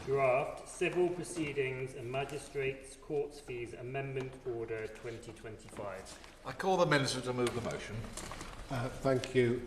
Draft Civil Proceedings and Magistrates Courts Fees Amendment Order 2025. I call the Minister to move the motion. Thank you,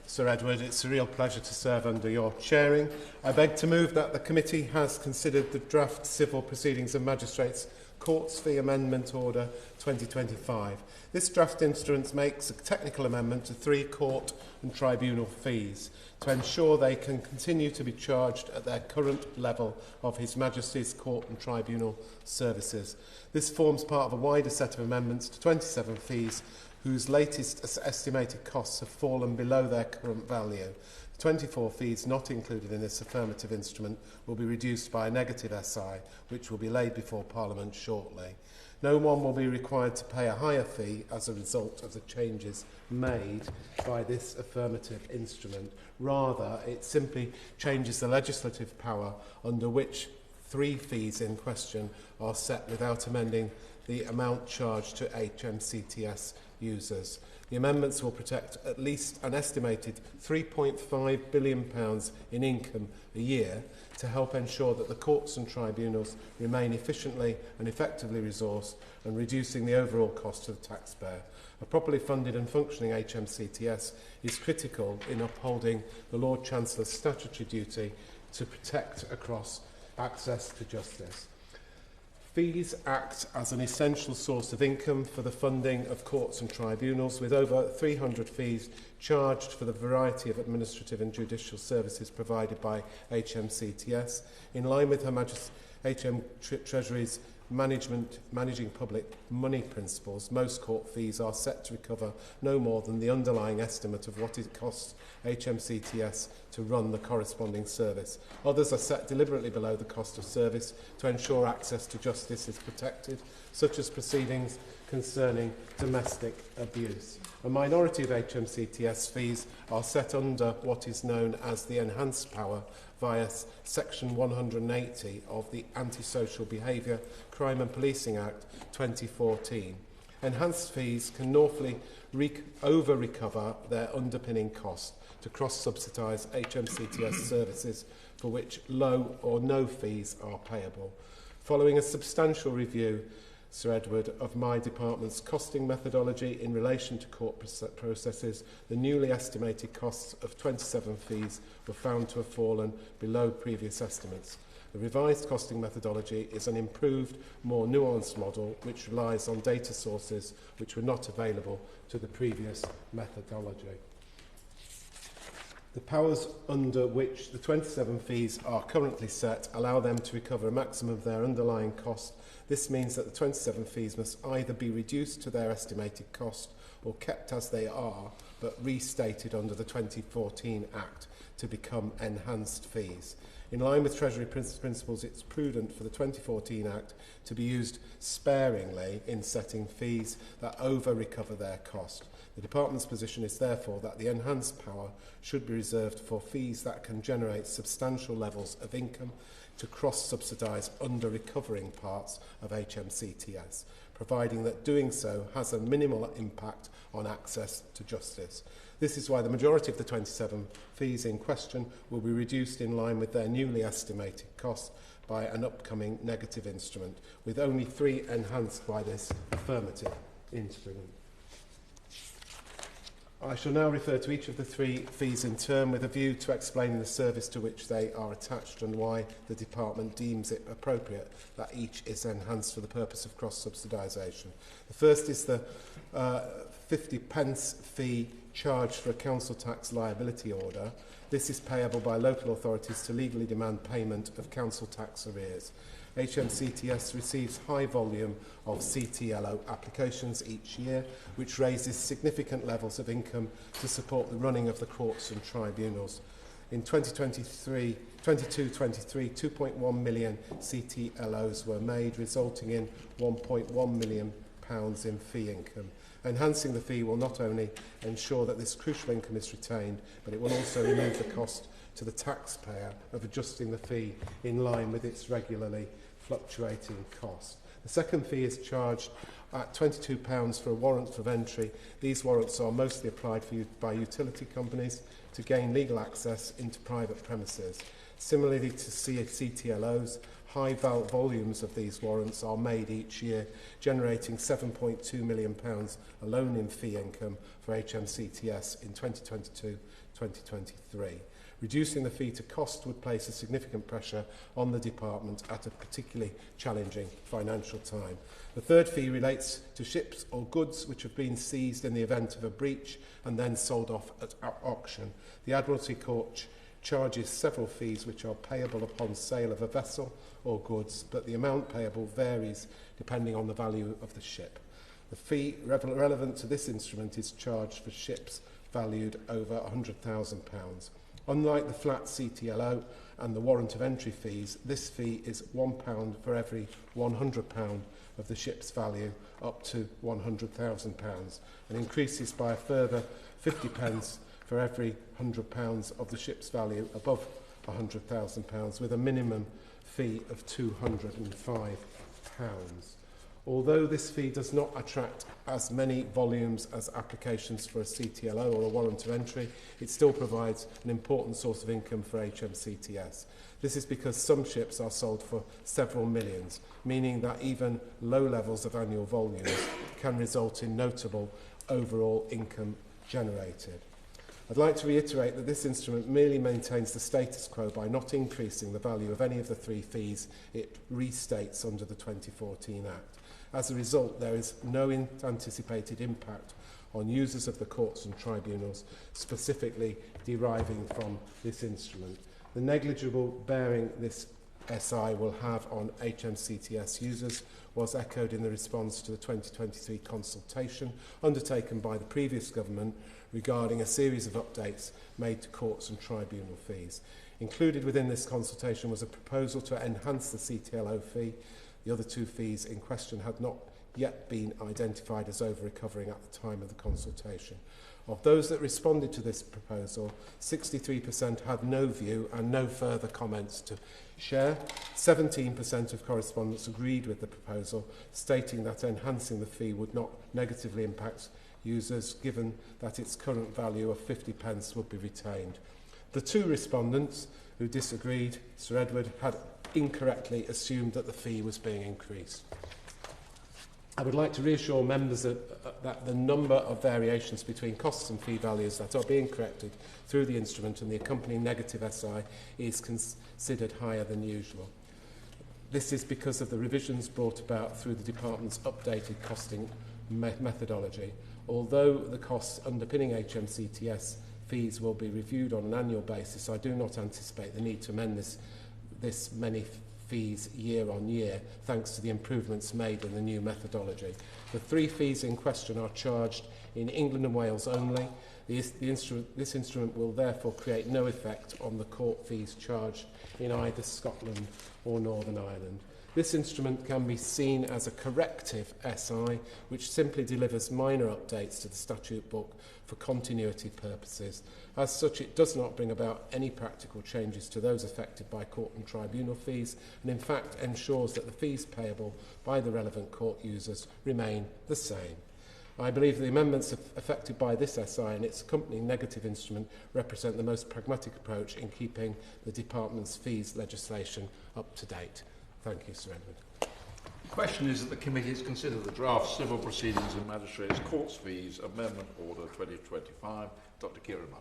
Sir Edward. It's a real pleasure to serve under your chairing. I beg to move that the committee has considered the Draft Civil Proceedings and Magistrates Courts Fee Amendment Order 2025. This draft instrument makes a technical amendment to 3 court and tribunal fees to ensure they can continue to be charged at their current level of His Majesty's Court and Tribunal services. This forms part of a wider set of amendments to 27 fees whose latest estimated costs have fallen below their current value. The 24 fees not included in this affirmative instrument will be reduced by a negative SI, which will be laid before Parliament shortly. No one will be required to pay a higher fee as a result of the changes made by this affirmative instrument. Rather, it simply changes the legislative power under which 3 fees in question are set without amending the amount charged to HMCTS users. The amendments will protect at least an estimated £3.5 billion in income a year to help ensure that the courts and tribunals remain efficiently and effectively resourced and reducing the overall cost to the taxpayer. A properly funded and functioning HMCTS is critical in upholding the Lord Chancellor's statutory duty to protect across access to justice. Fees act as an essential source of income for the funding of courts and tribunals, with over 300 fees charged for the variety of administrative and judicial services provided by HMCTS. In line with Her Majesty's Treasury's managing public money principles, most court fees are set to recover no more than the underlying estimate of what it costs HMCTS to run the corresponding service. Others are set deliberately below the cost of service to ensure access to justice is protected, such as proceedings concerning domestic abuse. A minority of HMCTS fees are set under what is known as the enhanced power via Section 180 of the Antisocial Behaviour, Crime and Policing Act 2014. Enhanced fees can lawfully over-recover their underpinning cost to cross-subsidise HMCTS services for which low or no fees are payable. Following a substantial review, Sir Edward, of my department's costing methodology in relation to court processes, the newly estimated costs of 27 fees were found to have fallen below previous estimates. The revised costing methodology is an improved, more nuanced model which relies on data sources which were not available to the previous methodology. The powers under which the 27 fees are currently set allow them to recover a maximum of their underlying cost. This means that the 27 fees must either be reduced to their estimated cost or kept as they are, but restated under the 2014 Act to become enhanced fees. In line with Treasury principles, it's prudent for the 2014 Act to be used sparingly in setting fees that over-recover their cost. The Department's position is therefore that the enhanced power should be reserved for fees that can generate substantial levels of income to cross-subsidise under-recovering parts of HMCTS, providing that doing so has a minimal impact on access to justice. This is why the majority of the 27 fees in question will be reduced in line with their newly estimated cost by an upcoming negative instrument, with only 3 enhanced by this affirmative instrument. I shall now refer to each of the 3 fees in turn with a view to explaining the service to which they are attached and why the Department deems it appropriate that each is enhanced for the purpose of cross-subsidisation. The first is the 50p fee charged for a council tax liability order. This is payable by local authorities to legally demand payment of council tax arrears. HMCTS receives high volume of CTLO applications each year, which raises significant levels of income to support the running of the courts and tribunals. In 2022-23, 2.1 million CTLOs were made, resulting in £1.1 million in fee income. Enhancing the fee will not only ensure that this crucial income is retained, but it will also remove the cost to the taxpayer of adjusting the fee in line with its regularly fluctuating cost. The second fee is charged At £22 for a warrant of entry, these warrants are mostly applied by utility companies to gain legal access into private premises. Similarly to CTLOs, high volumes of these warrants are made each year, generating £7.2 million alone in fee income for HMCTS in 2022-2023. Reducing the fee to cost would place a significant pressure on the department at a particularly challenging financial time. The third fee relates to ships or goods which have been seized in the event of a breach and then sold off at auction. The Admiralty Court charges several fees which are payable upon sale of a vessel or goods, but the amount payable varies depending on the value of the ship. The fee relevant to this instrument is charged for ships valued over £100,000. Unlike the flat CTLO and the warrant of entry fees, this fee is £1 for every £100 of the ship's value up to £100,000 and increases by a further 50 pence for every £100 of the ship's value above £100,000 with a minimum fee of £205. Although this fee does not attract as many volumes as applications for a CTLO or a warrant of entry, it still provides an important source of income for HMCTS. This is because some ships are sold for several millions, meaning that even low levels of annual volumes can result in notable overall income generated. I'd like to reiterate that this instrument merely maintains the status quo by not increasing the value of any of the three fees it restates under the 2014 Act. As a result, there is no anticipated impact on users of the courts and tribunals, specifically deriving from this instrument. The negligible bearing this SI will have on HMCTS users was echoed in the response to the 2023 consultation undertaken by the previous government regarding a series of updates made to courts and tribunal fees. Included within this consultation was a proposal to enhance the CTLO fee. The other two fees in question had not yet been identified as over-recovering at the time of the consultation. Of those that responded to this proposal, 63% had no view and no further comments to share. 17% of correspondents agreed with the proposal, stating that enhancing the fee would not negatively impact users, given that its current value of 50 pence would be retained. The two respondents who disagreed, Sir Edward, had incorrectly assumed that the fee was being increased. I would like to reassure members that the number of variations between costs and fee values that are being corrected through the instrument and the accompanying negative SI is considered higher than usual. This is because of the revisions brought about through the department's updated costing methodology. Although the costs underpinning HMCTS fees will be reviewed on an annual basis, I do not anticipate the need to amend this many fees year on year, thanks to the improvements made in the new methodology. The three fees in question are charged in England and Wales only. This instrument will therefore create no effect on the court fees charged in either Scotland or Northern Ireland. This instrument can be seen as a corrective SI, which simply delivers minor updates to the statute book for continuity purposes. As such, it does not bring about any practical changes to those affected by court and tribunal fees, and in fact ensures that the fees payable by the relevant court users remain the same. I believe the amendments affected by this SI and its accompanying negative instrument represent the most pragmatic approach in keeping the department's fees legislation up to date. Thank you, Sir Edward. The question is that the committee has considered the draft Civil Proceedings and Magistrates Courts Fees Amendment Order 2025. Dr. Kieran Munn.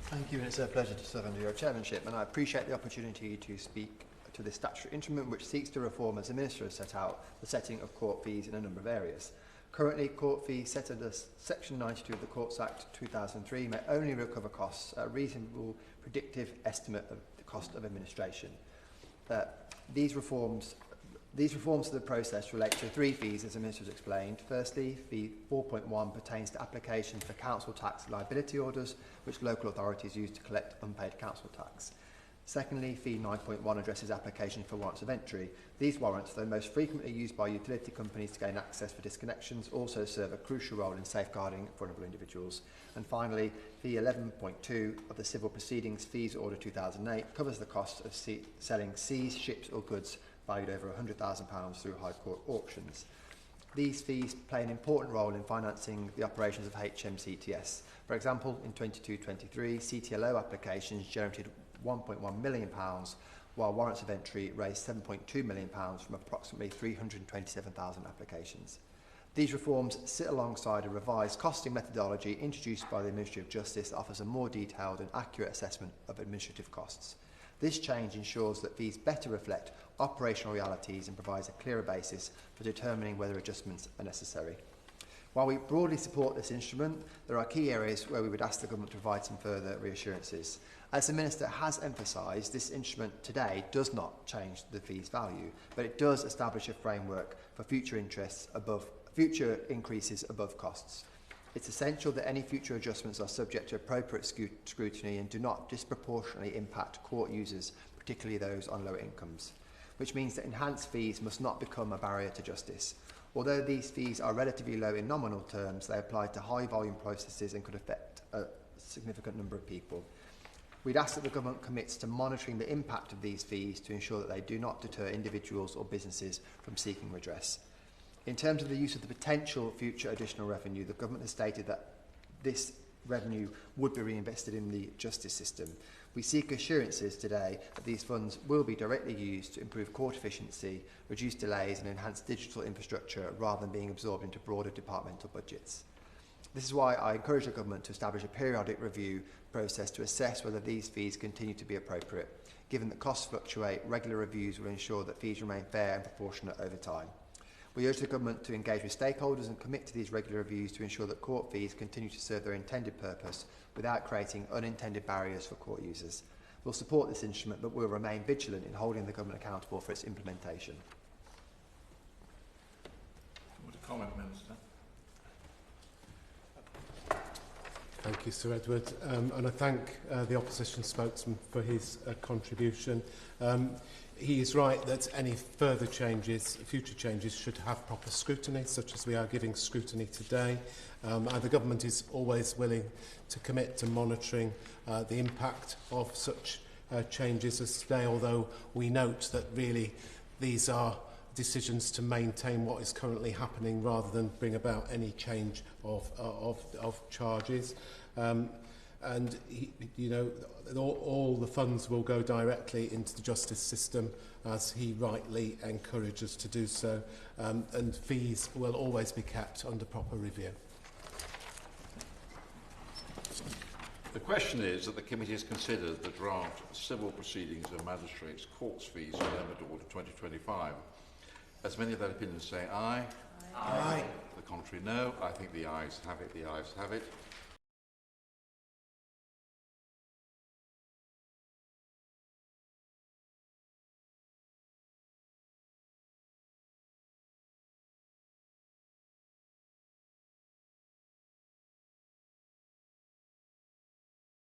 Thank you, and it's a pleasure to serve under your chairmanship, and I appreciate the opportunity to speak to this statutory instrument which seeks to reform, as the Minister has set out, the setting of court fees in a number of areas. Currently, court fees set under Section 92 of the Courts Act 2003 may only recover costs at a reasonable predictive estimate of the cost of administration. These reforms to the process relate to three fees, as the Minister has explained. Firstly, fee 4.1 pertains to applications for council tax liability orders, which local authorities use to collect unpaid council tax. Secondly, fee 9.1 addresses applications for warrants of entry. These warrants, though most frequently used by utility companies to gain access for disconnections, also serve a crucial role in safeguarding vulnerable individuals. And finally, fee 11.2 of the Civil Proceedings Fees Order 2008 covers the cost of selling seized ships or goods valued over £100,000 through High Court auctions. These fees play an important role in financing the operations of HMCTS. For example, in 22-23, CTLO applications generated £1.1 million, while warrants of entry raised £7.2 million from approximately 327,000 applications. These reforms sit alongside a revised costing methodology introduced by the Ministry of Justice that offers a more detailed and accurate assessment of administrative costs. This change ensures that fees better reflect operational realities and provides a clearer basis for determining whether adjustments are necessary. While we broadly support this instrument, there are key areas where we would ask the Government to provide some further reassurances. As the Minister has emphasised, this instrument today does not change the fees value, but it does establish a framework for future increases above costs. It's essential that any future adjustments are subject to appropriate scrutiny and do not disproportionately impact court users, particularly those on lower incomes, which means that enhanced fees must not become a barrier to justice. Although these fees are relatively low in nominal terms, they apply to high volume processes and could affect a significant number of people. We'd ask that the Government commits to monitoring the impact of these fees to ensure that they do not deter individuals or businesses from seeking redress. In terms of the use of the potential future additional revenue, the Government has stated that this revenue would be reinvested in the justice system. We seek assurances today that these funds will be directly used to improve court efficiency, reduce delays and enhance digital infrastructure rather than being absorbed into broader departmental budgets. This is why I encourage the Government to establish a periodic review process to assess whether these fees continue to be appropriate. Given that costs fluctuate, regular reviews will ensure that fees remain fair and proportionate over time. We urge the Government to engage with stakeholders and commit to these regular reviews to ensure that court fees continue to serve their intended purpose without creating unintended barriers for court users. We'll support this instrument, but we'll remain vigilant in holding the Government accountable for its implementation. Would a comment, Minister? Thank you, Sir Edward, and I thank the opposition spokesman for his contribution. He is right that any further changes, future changes, should have proper scrutiny, such as we are giving scrutiny today. And the Government is always willing to commit to monitoring the impact of such changes as today, although we note that really these are decisions to maintain what is currently happening rather than bring about any change of charges. And all the funds will go directly into the justice system, as he rightly encourages to do so, and fees will always be kept under proper review. The question is that the committee has considered the draft Civil Proceedings and Magistrates Courts Fees Amendment Order 2025. As many of that opinion say aye. Aye. The contrary, no. I think the ayes have it. The ayes have it.